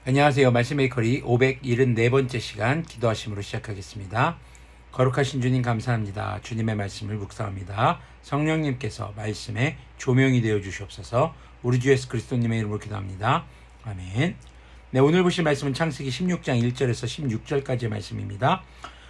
안녕하세요. 말씀의 거리 574번째 시간 기도하심으로 시작하겠습니다. 거룩하신 주님 감사합니다. 주님의 말씀을 묵상합니다. 성령님께서 말씀에 조명이 되어 주시옵소서. 우리 주 예수 그리스도님의 이름으로 기도합니다. 아멘. 네, 오늘 보실 말씀은 창세기 16장 1절에서 16절까지의 말씀입니다.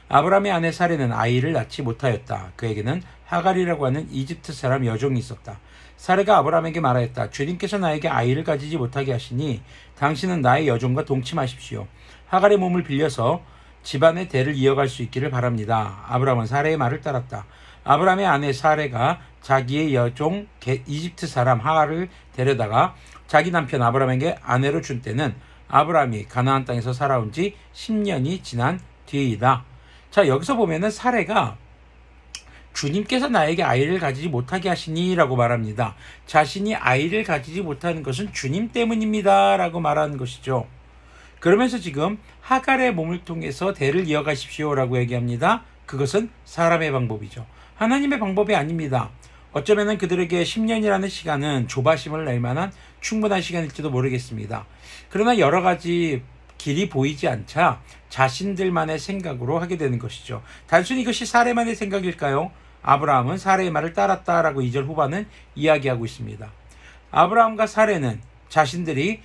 아브라함의 아내 사레는 아이를 낳지 못하였다. 그에게는 하갈이라고 하는 이집트 사람 여종이 있었다. 사레가 아브라함에게 말하였다. 주님께서 나에게 아이를 가지지 못하게 하시니 당신은 나의 여종과 동침하십시오. 하갈의 몸을 빌려서 집안의 대를 이어갈 수 있기를 바랍니다. 아브라함은 사레의 말을 따랐다. 아브라함의 아내 사레가 자기의 여종 이집트 사람 하갈을 데려다가 자기 남편 아브라함에게 아내로 준 때는 아브라함이 가나안 땅에서 살아온 지 10년이 지난 뒤이다. 자, 여기서 보면은 사레가 주님께서 나에게 아이를 가지지 못하게 하시니 라고 말합니다. 자신이 아이를 가지지 못하는 것은 주님 때문입니다 라고 말하는 것이죠. 그러면서 지금 하갈의 몸을 통해서 대를 이어가십시오 라고 얘기합니다. 그것은 사람의 방법이죠. 하나님의 방법이 아닙니다. 어쩌면 그들에게 10년이라는 시간은 조바심을 낼 만한 충분한 시간일지도 모르겠습니다. 그러나 여러 가지 길이 보이지 않자 자신들만의 생각으로 하게 되는 것이죠. 단순히 이것이 사레만의 생각일까요? 아브라함은 사레의 말을 따랐다라고 2절 후반은 이야기하고 있습니다. 아브라함과 사레는 자신들이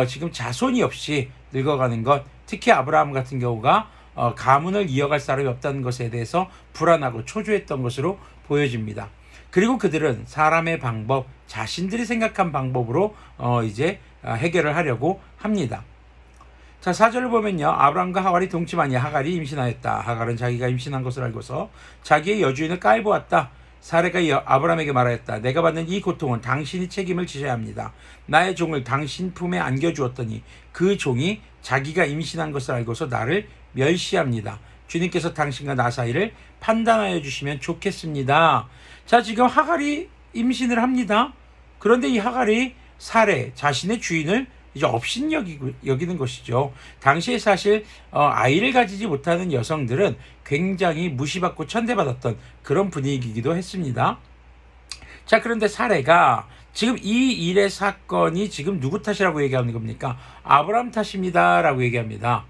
지금 자손이 없이 늙어가는 것, 특히 아브라함 같은 경우가 가문을 이어갈 사람이 없다는 것에 대해서 불안하고 초조했던 것으로 보여집니다. 그리고 그들은 사람의 방법, 자신들이 생각한 방법으로 이제 해결을 하려고 합니다. 자, 4절을 보면요. 아브라함과 하갈이 동침하니 하갈이 임신하였다. 하갈은 자기가 임신한 것을 알고서 자기의 여주인을 깔보았다. 사레가 아브라함에게 말하였다. 내가 받는 이 고통은 당신이 책임을 지셔야 합니다. 나의 종을 당신 품에 안겨주었더니 그 종이 자기가 임신한 것을 알고서 나를 멸시합니다. 주님께서 당신과 나 사이를 판단하여 주시면 좋겠습니다. 자, 지금 하갈이 임신을 합니다. 그런데 이 하갈이 사레, 자신의 주인을 이제 업신여기는 것이죠. 당시에 사실 아이를 가지지 못하는 여성들은 굉장히 무시받고 천대받았던 그런 분위기이기도 했습니다. 자, 그런데 사레가 지금 이 일의 사건이 지금 누구 탓이라고 얘기하는 겁니까? 아브라함 탓입니다 라고 얘기합니다.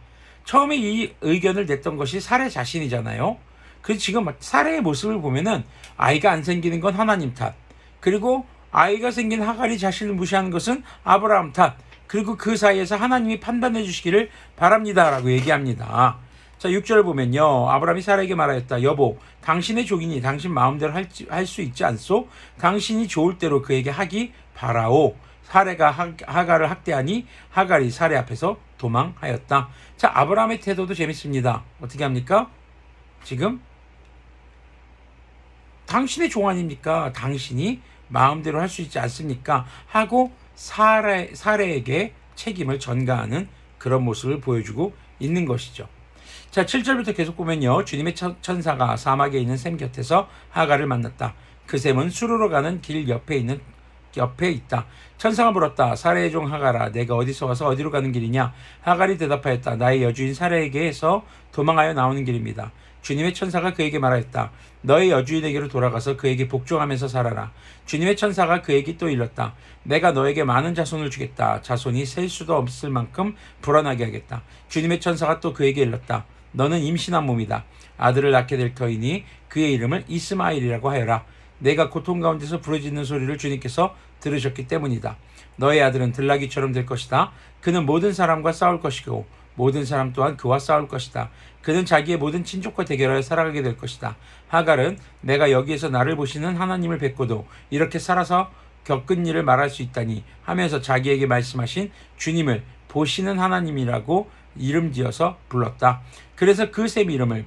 처음에 이 의견을 냈던 것이 사레 자신이잖아요. 그래서 지금 사레의 모습을 보면은 아이가 안 생기는 건 하나님 탓, 그리고 아이가 생긴 하갈이 자신을 무시하는 것은 아브라함 탓, 그리고 그 사이에서 하나님이 판단해 주시기를 바랍니다 라고 얘기합니다. 자, 6절 보면요. 아브라함이 사라에게 말하였다. 여보, 당신의 종이니 당신 마음대로 할 수 있지 않소? 당신이 좋을 대로 그에게 하기 바라오. 사레가 하갈을 학대하니 하갈이 사레 앞에서 도망하였다. 자, 아브라함의 태도도 재밌습니다. 어떻게 합니까? 지금 당신의 종 아닙니까? 당신이 마음대로 할 수 있지 않습니까? 하고 사레에게 책임을 전가하는 그런 모습을 보여주고 있는 것이죠. 자, 7절부터 계속 보면요. 주님의 천사가 사막에 있는 샘 곁에서 하갈을 만났다. 그 샘은 수르러 가는 길 옆에 있다. 천사가 물었다. 사레의 종 하갈아, 내가 어디서 와서 어디로 가는 길이냐? 하갈이 대답하였다. 나의 여주인 사레에게서 도망하여 나오는 길입니다. 주님의 천사가 그에게 말하였다. 너의 여주인에게로 돌아가서 그에게 복종하면서 살아라. 주님의 천사가 그에게 또 일렀다. 내가 너에게 많은 자손을 주겠다. 자손이 셀 수도 없을 만큼 불어나게 하겠다. 주님의 천사가 또 그에게 일렀다. 너는 임신한 몸이다. 아들을 낳게 될 터이니 그의 이름을 이스마엘이라고 하여라. 내가 고통 가운데서 부르짖는 소리를 주님께서 들으셨기 때문이다. 너의 아들은 들나귀처럼 될 것이다. 그는 모든 사람과 싸울 것이고 모든 사람 또한 그와 싸울 것이다. 그는 자기의 모든 친족과 대결하여 살아가게 될 것이다. 하갈은 내가 여기에서 나를 보시는 하나님을 뵙고도 이렇게 살아서 겪은 일을 말할 수 있다니 하면서 자기에게 말씀하신 주님을 보시는 하나님이라고 이름 지어서 불렀다. 그래서 그 샘 이름을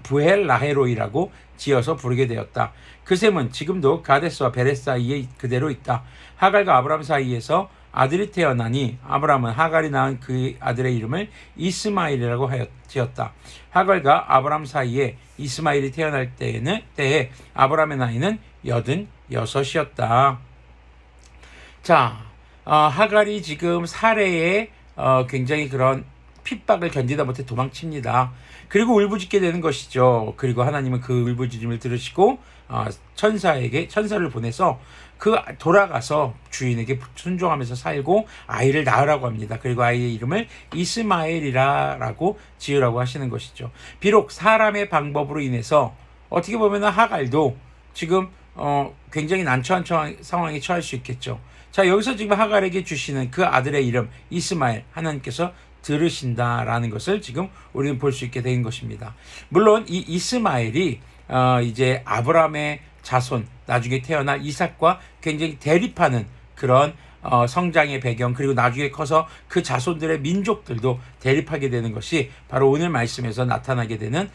부엘라헤로이라고 지어서 부르게 되었다. 그 샘은 지금도 가데스와 베레스 사이에 그대로 있다. 하갈과 아브라함 사이에서 아들이 태어나니 아브라함은 하갈이 낳은 그 아들의 이름을 이스마엘이라고 지었다. 하갈과 아브라함 사이에 이스마엘이 태어날 때에 아브라함의 나이는 86이었다. 자, 하갈이 지금 사레의 굉장히 그런 핍박을 견디다 못해 도망칩니다. 그리고 울부짖게 되는 것이죠. 그리고 하나님은 그 울부짖음을 들으시고 천사를 보내서 돌아가서 주인에게 순종하면서 살고 아이를 낳으라고 합니다. 그리고 아이의 이름을 이스마엘이라고 지으라고 하시는 것이죠. 비록 사람의 방법으로 인해서 어떻게 보면 하갈도 지금 굉장히 난처한 상황에 처할 수 있겠죠. 자, 여기서 지금 하갈에게 주시는 그 아들의 이름 이스마엘, 하나님께서 들으신다라는 것을 지금 우리는 볼 수 있게 된 것입니다. 물론 이 이스마엘이 이제 아브라함의 자손, 나중에 태어날 이삭과 굉장히 대립하는 그런 성장의 배경, 그리고 나중에 커서 그 자손들의 민족들도 대립하게 되는 것이 바로 오늘 말씀에서 나타나게 되는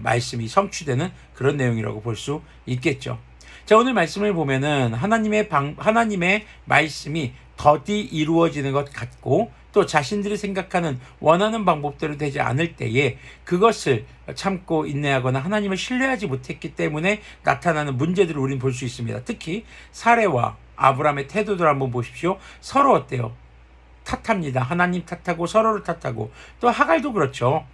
말씀이 성취되는 그런 내용이라고 볼 수 있겠죠. 자, 오늘 말씀을 보면은 하나님의 말씀이 더디 이루어지는 것 같고, 또 자신들이 생각하는 원하는 방법대로 되지 않을 때에 그것을 참고 인내하거나 하나님을 신뢰하지 못했기 때문에 나타나는 문제들을 우리는 볼 수 있습니다. 특히 사레와 아브라함의 태도들 한번 보십시오. 서로 어때요? 탓합니다. 하나님 탓하고 서로를 탓하고, 또 하갈도 그렇죠.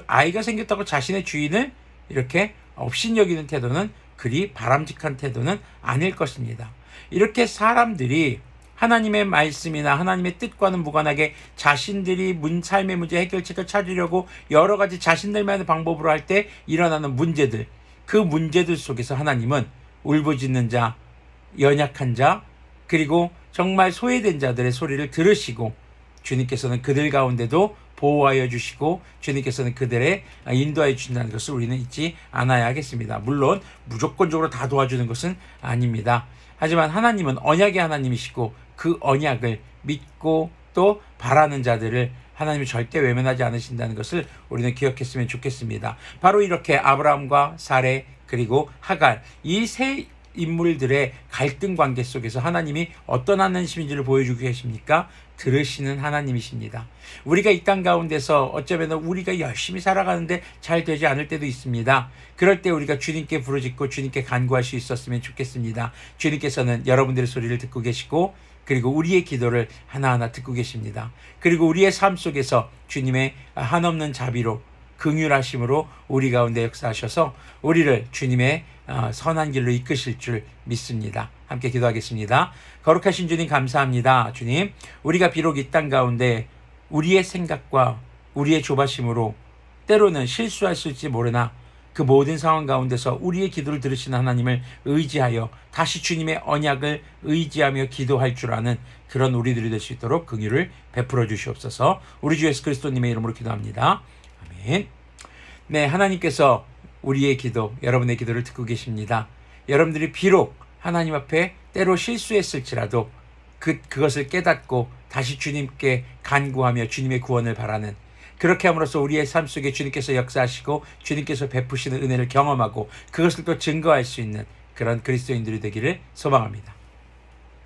아이가 생겼다고 자신의 주인을 이렇게 업신여기는 태도는 그리 바람직한 태도는 아닐 것입니다. 이렇게 사람들이 하나님의 말씀이나 하나님의 뜻과는 무관하게 자신들이 삶의 문제 해결책을 찾으려고 여러 가지 자신들만의 방법으로 할 때 일어나는 문제들, 그 문제들 속에서 하나님은 울부짖는 자, 연약한 자, 그리고 정말 소외된 자들의 소리를 들으시고 주님께서는 그들 가운데도 보호하여 주시고 주님께서는 그들의 인도하여 주신다는 것을 우리는 잊지 않아야 하겠습니다. 물론 무조건적으로 다 도와주는 것은 아닙니다. 하지만 하나님은 언약의 하나님이시고 그 언약을 믿고 또 바라는 자들을 하나님이 절대 외면하지 않으신다는 것을 우리는 기억했으면 좋겠습니다. 바로 이렇게 아브라함과 사레 그리고 하갈, 이 세 인물들의 갈등 관계 속에서 하나님이 어떤 하나님이신지를 보여주고 계십니까? 들으시는 하나님이십니다. 우리가 이 땅 가운데서 어쩌면 우리가 열심히 살아가는데 잘 되지 않을 때도 있습니다. 그럴 때 우리가 주님께 부르짖고 주님께 간구할 수 있었으면 좋겠습니다. 주님께서는 여러분들의 소리를 듣고 계시고, 그리고 우리의 기도를 하나하나 듣고 계십니다. 그리고 우리의 삶 속에서 주님의 한없는 자비로 긍휼하심으로 우리 가운데 역사하셔서 우리를 주님의 선한 길로 이끄실 줄 믿습니다. 함께 기도하겠습니다. 거룩하신 주님 감사합니다. 주님, 우리가 비록 이 땅 가운데 우리의 생각과 우리의 조바심으로 때로는 실수할지 모르나 그 모든 상황 가운데서 우리의 기도를 들으시는 하나님을 의지하여 다시 주님의 언약을 의지하며 기도할 줄 아는 그런 우리들이 될 수 있도록 긍휼을 베풀어 주시옵소서. 우리 주 예수 그리스도님의 이름으로 기도합니다. 아멘. 네, 하나님께서 우리의 기도, 여러분의 기도를 듣고 계십니다. 여러분들이 비록 하나님 앞에 때로 실수했을지라도 그것을 깨닫고 다시 주님께 간구하며 주님의 구원을 바라는, 그렇게 함으로써 우리의 삶 속에 주님께서 역사하시고 주님께서 베푸시는 은혜를 경험하고 그것을 또 증거할 수 있는 그런 그리스도인들이 되기를 소망합니다.